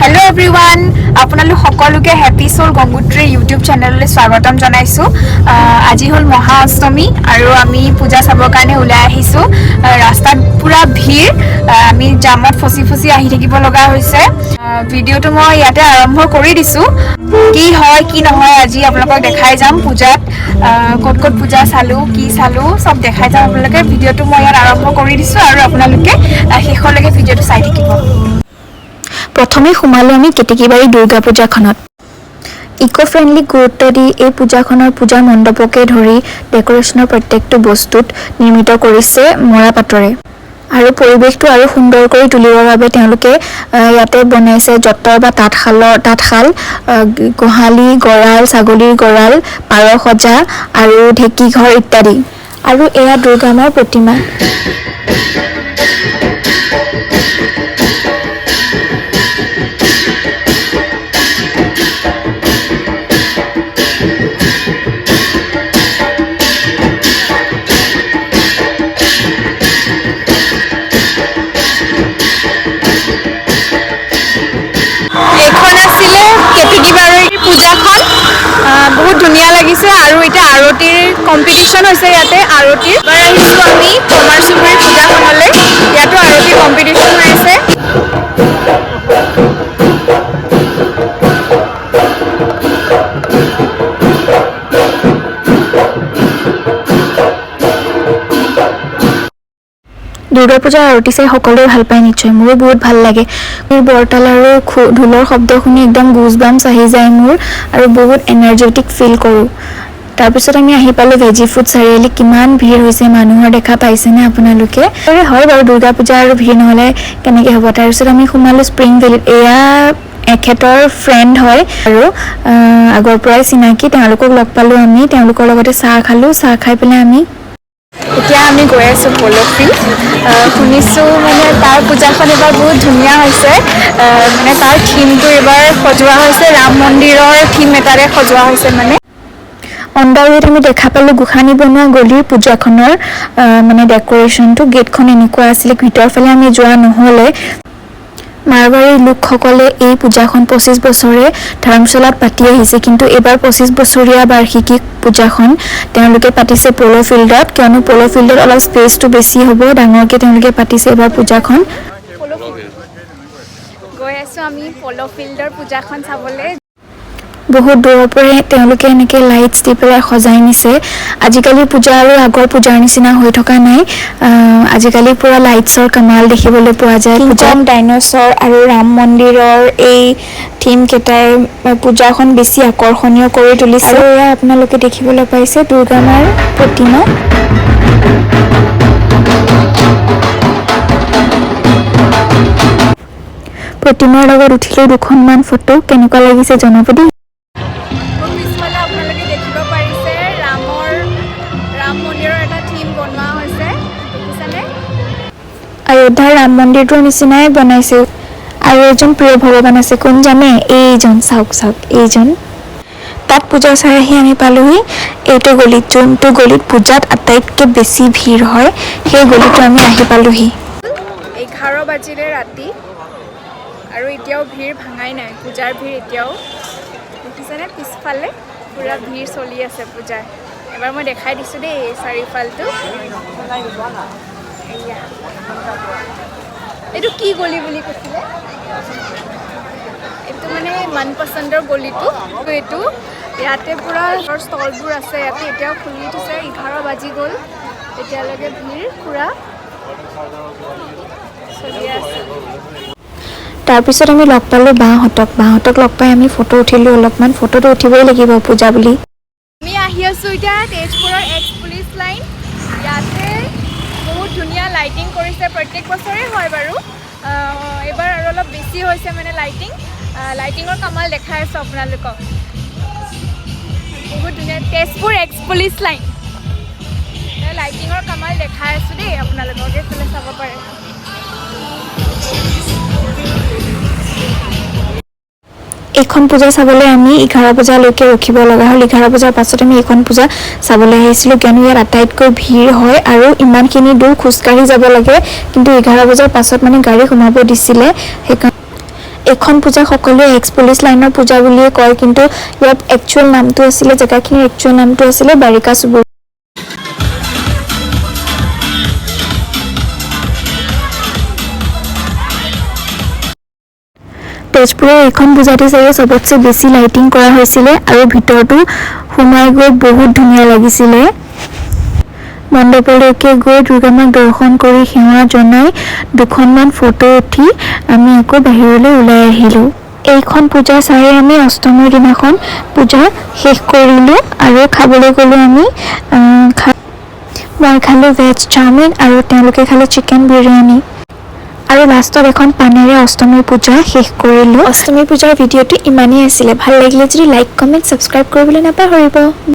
Hello everyone आपनालोक सकलोके happy Soul Gangotri YouTube चैनलले स्वागतम जनाइसु আজি हल महा अष्टमी आरो आमी पूजा चाबर कारणे उলাই आहिसु रास्तात पूरा भीड़ आमी जामत फसि फसि आहि থাকিব লগা হৈছে ভিডিওটো মই ইয়াতে আৰম্ভ কৰি দিছো কি হয় কি নহয় আজি আপোনালোকক দেখাই যাম পূজাত কত কত পূজা চালু কি চালু সব দেখাই যাম আপোনালোকে ভিডিওটো মই ইয়াত আৰম্ভ কৰি দিছো আৰু আপোনালোকে শেষলৈকে ভিডিওটো চাই থাকিব प्रथमे सोमालो आमी केतेकीबारी दुर्गा पूजाखনত इको फ्रेंडली गुरुत्व दी এই পূজাখনৰ পূজা মণ্ডপকে ধৰি ডেকোৰেশনৰ প্ৰত্যেকটো বস্তুত নিৰ্মিত কৰিছে মৰা পাতৰে আৰু পৰিবেশটো আৰু সুন্দৰ কৰি তুলিবৰ বাবে তেওঁলোকে ইয়াতে বনাইছে যতৰ বা তাঁতশাল গোহালি গৰাল ছাগলীৰ গৰাল পাৰ সজা আৰু ঢেকি ঘৰ ইত্যাদি আৰু এয়া দুৰ্গা মাৰ প্ৰতিমা बहुत धुनिया लगिसे आरो इटा आरतीर कम्पिटिशन होइसे याते आरतीर बार आहिसु आमी कमारसुबुरी पूजाखनले यातो आरती कम्पिटिशन होइसे दुर्गा पूजा आरती से सकलोৱে ভাল পায় নিশ্চয় মোৰ বহুত ভাল লাগে মোৰ বৰতাল আৰু ঢোলৰ শব্দ শুনি একদম গুজবাম্পছ আহি যায় মোৰ আৰু বহুত এনাৰ্জেটিক ফিল কৰো তাৰ পিছত আমি আহি পালো ভেজি ফুড চাৰিআলি কিমান ভিৰ হৈছে মানুহৰ দেখা পাইছেনে আপোনালোকে হয় বাৰু দুৰ্গা পূজা আৰু ভিৰ নহলে কেনেকৈ হ'ব তাৰ পিছত আমি সোমালো স্প্ৰিং ভেলিত এয়া এখেতৰ ফ্ৰেন্ড হয় আৰু আগৰ পৰাই চিনাকি তেওঁলোকক লগ পালো আমি তেওঁলোকৰ লগতে চাহ খালো চাহ খাই পেলাই আমি এতিয়া আমি গৈ আছো প'ল' ফিল্ড শুনিছো মানে তাৰ পূজাখন এবাৰ বহুত ধুনীয়া হৈছে মানে তাৰ থিমটো এবাৰ সজোৱা হৈছে ৰাম মন্দিৰৰ থিম এটাৰে সজোৱা হৈছে মানে অন্দাৰিত আমি দেখা পালো গোখানি বনোৱা গলিৰ পূজাখনৰ মানে ডেকোৰেশ্যনটো গেটখন এনেকুৱা আছিল ভিতৰ ফালে আমি যোৱা নহলে মাৰবাৰীৰ লোকসকলে এই পূজাখন 25 বছৰে ধৰ্মশালাত পাতি আহিছে কিন্তু এবাৰ 25 বছৰীয়া বাৰ্ষিকী পূজাখন তেওঁলোকে পাতিছে প'ল' ফিল্ডত কিয়নো প'ল' ফিল্ডত অলপ স্পেচটো বেছি হ'ব ডাঙৰকৈ তেওঁলোকে পাতিছে এবাৰ পূজাখন গৈ আছো আমি প'ল' ফিল্ডৰ পূজাখন চাবলৈ বহুত দূৰৰ পৰা তেওঁলোকে এনেকৈ লাইটছ দি পেলাই সজাই নিছে আজিকালি পূজা আৰু আগৰ পূজাৰ নিচিনা হৈ থকা নাই আজিকালি পুৰা লাইটছৰ কামাল দেখিবলৈ পোৱা যায় পূজাম ডাইনছৰ আৰু ৰাম মন্দিৰৰ এই থিম কেইটাই পূজাখন বেছি আকৰ্ষণীয় কৰি তুলিছে আৰু এয়া আপোনালোকে দেখিবলৈ পাইছে দুৰ্গা মাৰ প্ৰতিমা প্ৰতিমাৰ লগত উঠিলে দুখনমান ফটো কেনেকুৱা লাগিছে জনাব দেই अयोध्यार राम मन्दिरটোৰ নিচিনাই বনাইছে আৰু এজন প্ৰিয় ভগৱান আছে কোন জানে এইজন চাওক এইজন তাত পূজা চাই আহি আমি পালোহি এইটো গলিত যোনটো গলিত পূজাত আটাইতকৈ বেছি ভিৰ হয় সেই গলিটো আমি আহি পালোহি 11 বাজিলে ৰাতি আৰু এতিয়াও ভিৰ ভাঙাই নাই পূজাৰ ভিৰ এতিয়াও দেখিছেনে পিছফালে পুৰা ভিৰ চলি আছে পূজাৰ এবাৰ মই দেখাই দিছো দেই চাৰিফালটো এইটো কি গলি বুলি কৈছিলে এইটো মানে মনপচন্দৰ গলিটো এইটো ইয়াতে পুৰা ষ্টলবোৰ আছে ইয়াতে এতিয়াও খুলি উঠিছে 11 বাজি গ'ল এতিয়ালৈকে ভিৰ পুৰা চলি আছে তাৰপিছত আমি লগ পালো বাহঁতক লগ পাই আমি ফটো উঠিলো অলপমান ফটোটো উঠিবই লাগিব পূজা বুলি আমি আহি আছো এতিয়া তেজপুৰৰ এক্স পুলিচ লাইন ইয়াতে বহুত ধুনীয়া লাইটিং কৰিছে প্ৰত্যেক বছৰে হয় বাৰু এবাৰ আৰু অলপ বেছি হৈছে মানে লাইটিঙৰ কামাল দেখাই আছো আপোনালোকক বহুত ধুনীয়া তেজপুৰ এক্স পুলিচ লাইন লাইটিঙৰ কামাল দেখাই আছো দেই আপোনালোকক এইফালে চাব পাৰে এইখন পূজা চাবলৈ আমি 11 বজালৈকে ৰখিব লগা হ'ল 11 বজাৰ পাছত আমি এইখন পূজা চাবলৈ আহিছিলোঁ কিয়নো ইয়াত আটাইতকৈ ভিৰ হয় আৰু ইমানখিনি দূৰ খোজকাঢ়ি যাব লাগে কিন্তু 11 বজাৰ পাছত মানে গাড়ী সোমাব দিছিলে এইখন পূজা সকলোৱে এক্স পুলিচ লাইনৰ পূজা বুলিয়ে কয়, কিন্তু ইয়াত একচুৱেল নামটো আছিলে, জেগাখিনিৰ একচুৱেল নামটো আছিলে বাৰিকা চুবুৰী। তেজপুৰৰ এইখন পূজাতে চাগে চবতছে বেছি লাইটিং কৰা হৈছিলে আৰু ভিতৰতো সোমাই গৈ বহুত ধুনীয়া লাগিছিলে। মণ্ডপলৈকে গৈ দুৰ্গা মাক দৰ্শন কৰি সেৱা জনাই দুখনমান ফটো উঠি আমি আকৌ বাহিৰলৈ ওলাই আহিলোঁ। এইখন পূজা চাই আমি অষ্টমীৰ দিনাখন পূজা শেষ কৰিলোঁ আৰু খাবলৈ গ'লোঁ আমি। মই খালোঁ ভেজ চাওমিন আৰু তেওঁলোকে খালে চিকেন বিৰিয়ানী আৰু লাষ্টত এখন পানেৰে অষ্টমীৰ পূজা শেষ কৰিলোঁ। অষ্টমী পূজাৰ ভিডিঅ'টো ইমানেই আছিলে। ভাল লাগিলে যদি লাইক, কমেণ্ট, ছাবস্ক্ৰাইব কৰিবলৈ নাপাহৰিব।